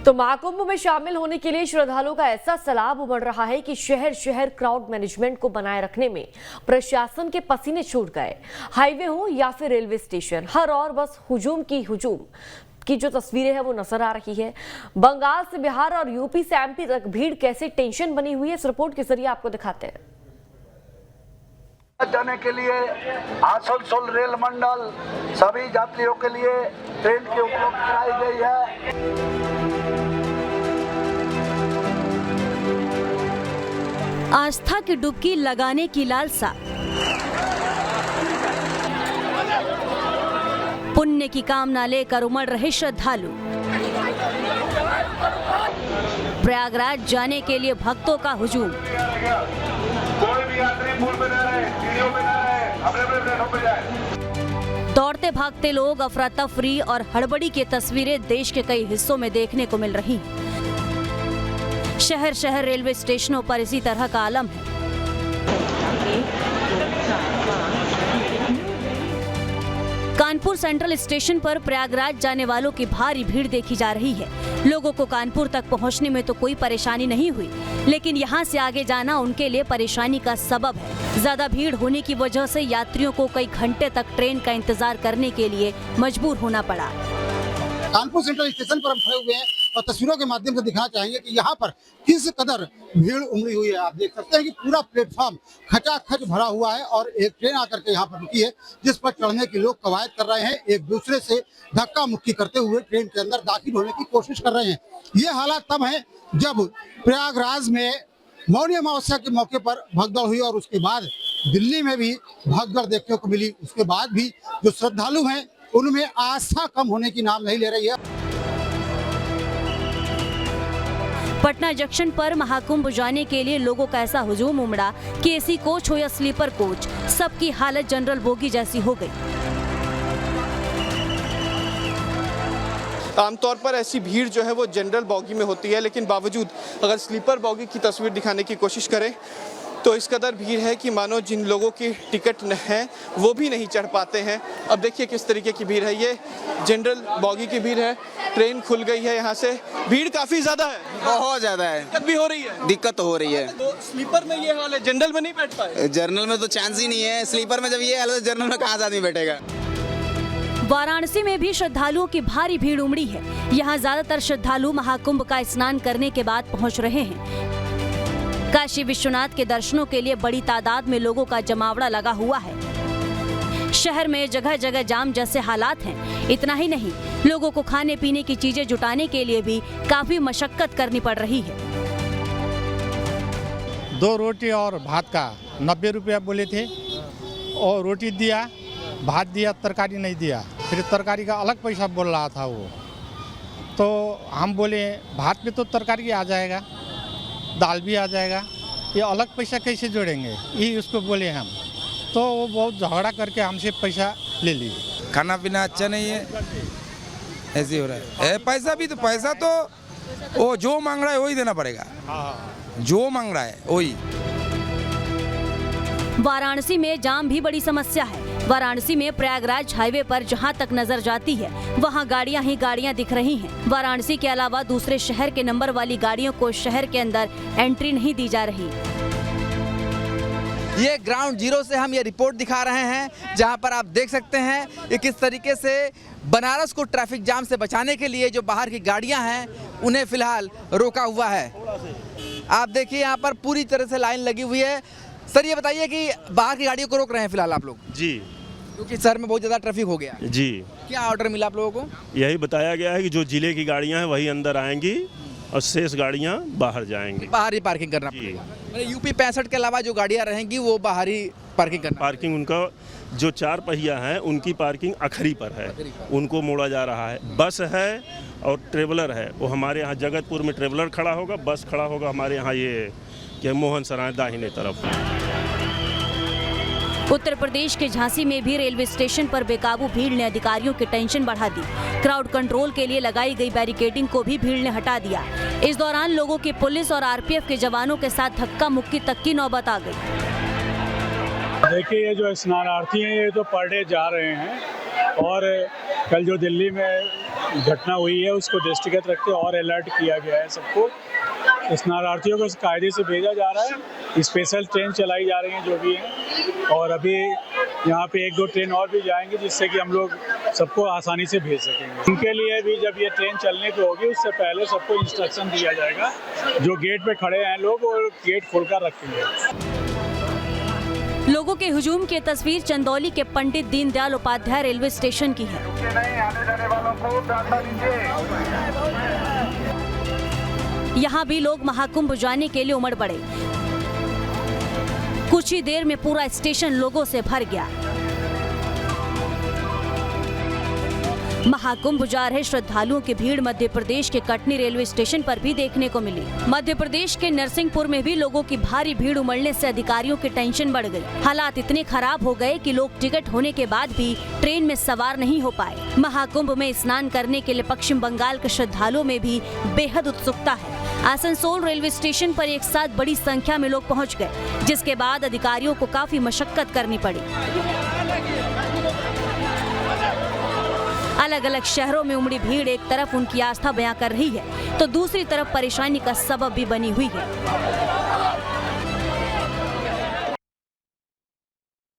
तो महाकुंभ में शामिल होने के लिए श्रद्धालुओं का ऐसा सैलाब उमड़ रहा है कि शहर शहर क्राउड मैनेजमेंट को बनाए रखने में प्रशासन के पसीने छूट गए। हाईवे हो या फिर रेलवे स्टेशन, हर और बस हुजूम की जो तस्वीरें हैं वो नजर आ रही है। बंगाल से बिहार और यूपी से एमपी तक भीड़ कैसे टेंशन बनी हुई है, इस रिपोर्ट के जरिए आपको दिखाते हैं। जाने के लिए आसनसोल रेल मंडल सभी यात्रियों के लिए ट्रेन की उपलब्ध कराई गई है। आस्था की डुबकी लगाने की लालसा, पुण्य की कामना लेकर उमड़ रहे श्रद्धालु। प्रयागराज जाने के लिए भक्तों का हुजूम। कोई भी यात्री पुल पे ना रहे, सीढ़ियों पे ना रहे, अपने प्लेटफॉर्म पे जाए। दौड़ते भागते लोग, अफरा तफरी और हड़बड़ी की तस्वीरें देश के कई हिस्सों में देखने को मिल रही हैं। शहर शहर रेलवे स्टेशनों पर इसी तरह का आलम है। कानपुर सेंट्रल स्टेशन पर प्रयागराज जाने वालों की भारी भीड़ देखी जा रही है। लोगों को कानपुर तक पहुंचने में तो कोई परेशानी नहीं हुई, लेकिन यहां से आगे जाना उनके लिए परेशानी का सबब है। ज्यादा भीड़ होने की वजह से यात्रियों को कई घंटे तक ट्रेन का इंतजार करने के लिए मजबूर होना पड़ा। कानपुर सेंट्रल स्टेशन पर हम खड़े हुए हैं और तस्वीरों के माध्यम से दिखाना चाहेंगे कि यहाँ पर किस कदर भीड़ उमड़ी हुई है। आप देख सकते हैं कि पूरा प्लेटफॉर्म खचाखच भरा हुआ है और एक ट्रेन आकर के यहाँ पर रुकी है, जिस पर चढ़ने के लोग कवायद कर रहे हैं, एक दूसरे से धक्का मुक्की करते हुए ट्रेन के अंदर दाखिल होने की कोशिश कर रहे हैं। ये हालात तब है जब प्रयागराज में मौनी अमावस्या के मौके पर भगदड़ हुई और उसके बाद दिल्ली में भी भगदड़ देखने को मिली। उसके बाद भी जो श्रद्धालु हैं उनमें आस्था कम होने की नाम नहीं ले रही है। पटना जंक्शन पर महाकुंभ जाने के लिए लोगों का ऐसा हुजूम उमड़ा कि एसी कोच हो या स्लीपर कोच, सबकी हालत जनरल बोगी जैसी हो गई। आमतौर पर ऐसी भीड़ जो है वो जनरल बॉगी में होती है, लेकिन बावजूद अगर स्लीपर बॉगी की तस्वीर दिखाने की कोशिश करें तो इस कदर भीड़ है कि मानो जिन लोगों की टिकट है वो भी नहीं चढ़ पाते हैं। अब देखिए किस तरीके की भीड़ है, ये जनरल बॉगी की भीड़ है। ट्रेन खुल गई है, यहाँ से भीड़ काफी ज्यादा है, बहुत ज्यादा है। दिक्कत भी हो रही है, दिक्कत हो रही है। तो स्लीपर में ये हाल है, जनरल में नहीं बैठ पाए। जर्नल में तो चांस ही नहीं है, स्लीपर में जब ये हाल है तो जर्नल में कहाँ आदमी बैठेगा। वाराणसी में भी श्रद्धालुओं की भारी भीड़ उमड़ी है। यहाँ ज्यादातर श्रद्धालु महाकुंभ का स्नान करने के बाद पहुँच रहे हैं। काशी विश्वनाथ के दर्शनों के लिए बड़ी तादाद में लोगों का जमावड़ा लगा हुआ है। शहर में जगह जगह जाम जैसे हालात हैं। इतना ही नहीं, लोगों को खाने पीने की चीजें जुटाने के लिए भी काफी मशक्कत करनी पड़ रही है। 2 रोटी और भात का 90 रुपया बोले थे, और रोटी दिया, भात दिया, तरकारी नहीं दिया। फिर तरकारी का अलग पैसा बोल रहा था वो, तो हम बोले भात पे तो तरकारी आ जाएगा, दाल भी आ जाएगा, ये अलग पैसा कैसे जोड़ेंगे, ये उसको बोले हम। तो वो बहुत झगड़ा करके हमसे पैसा ले लिए। खाना पीना अच्छा नहीं है, ऐसे हो रहा है। पैसा भी तो पैसा तो वो जो मांग रहा है वही देना पड़ेगा, जो मांग रहा है वही। वाराणसी में जाम भी बड़ी समस्या है। वाराणसी में प्रयागराज हाईवे पर जहां तक नजर जाती है वहां गाड़ियां ही गाड़ियां दिख रही हैं। वाराणसी के अलावा दूसरे शहर के नंबर वाली गाड़ियों को शहर के अंदर एंट्री नहीं दी जा रही। ये ग्राउंड जीरो से हम ये रिपोर्ट दिखा रहे हैं, जहां पर आप देख सकते हैं कि किस तरीके से बनारस को ट्रैफिक जाम से बचाने के लिए जो बाहर की गाड़ियां हैं उन्हें फिलहाल रोका हुआ है। आप देखिए यहाँ पर पूरी तरह से लाइन लगी हुई है। सर ये बताइए कि बाहर की गाड़ियों को रोक रहे हैं फिलहाल आप लोग? जी, क्योंकि शहर में बहुत ज़्यादा ट्रैफिक हो गया। जी, क्या ऑर्डर मिला आप लोगों को? यही बताया गया है कि जो जिले की गाड़ियां हैं वही अंदर आएंगी और शेष गाड़ियां बाहर जाएंगी। बाहर ही पार्किंग करना पड़ेगा। मतलब यूपी 65 के अलावा जो गाड़ियां रहेंगी वो बाहर ही पार्किंग करना। पार्किंग उनका जो 4 पहिया है उनकी पार्किंग अखरी पर है, उनको मोड़ा जा रहा है। बस है और ट्रेवलर है, वो हमारे यहाँ जगतपुर में ट्रेवलर खड़ा होगा, बस खड़ा होगा हमारे यहाँ ये कि मोहन सराय दाहिने तरफ। उत्तर प्रदेश के झांसी में भी रेलवे स्टेशन पर बेकाबू भीड़ ने अधिकारियों की टेंशन बढ़ा दी। क्राउड कंट्रोल के लिए लगाई गई बैरिकेडिंग को भी भीड़ ने हटा दिया। इस दौरान लोगों की पुलिस और आरपीएफ के जवानों के साथ धक्का मुक्की तक की नौबत आ गई। देखिए ये जो स्नानार्थी हैं ये तो पर डे जा रहे हैं, और कल जो दिल्ली में घटना हुई है उसको दृष्टिगत रखते और अलर्ट किया गया है सबको। स्नानार्थियों को कायदे से भेजा जा रहा है, स्पेशल ट्रेन चलाई जा रही हैं जो भी हैं, और अभी यहाँ पे 1-2 ट्रेन और भी जाएंगी जिससे कि हम लोग सबको आसानी से भेज सकेंगे। उनके लिए भी जब ये ट्रेन चलने को होगी उससे पहले सबको इंस्ट्रक्शन दिया जाएगा। जो गेट पे खड़े हैं लोग वो गेट खोलकर रखेंगे। लोगों के हुजूम की तस्वीर चंदौली के पंडित दीनदयाल उपाध्याय रेलवे स्टेशन की है। यहाँ भी लोग महाकुंभ जाने के लिए उमड़ पड़े। कुछ ही देर में पूरा स्टेशन लोगों से भर गया। महाकुंभ जा रहे श्रद्धालुओं की भीड़ मध्य प्रदेश के कटनी रेलवे स्टेशन पर भी देखने को मिली। मध्य प्रदेश के नरसिंहपुर में भी लोगों की भारी भीड़ उमड़ने से अधिकारियों की टेंशन बढ़ गई। हालात इतने खराब हो गए कि लोग टिकट होने के बाद भी ट्रेन में सवार नहीं हो पाए। महाकुंभ में स्नान करने के लिए पश्चिम बंगाल के श्रद्धालुओं में भी बेहद उत्सुकता है। आसनसोल रेलवे स्टेशन पर एक साथ बड़ी संख्या में लोग पहुँच गए, जिसके बाद अधिकारियों को काफी मशक्कत करनी पड़ी। अलग अलग शहरों में उमड़ी भीड़ एक तरफ उनकी आस्था बयां कर रही है तो दूसरी तरफ परेशानी का सबब भी बनी हुई है।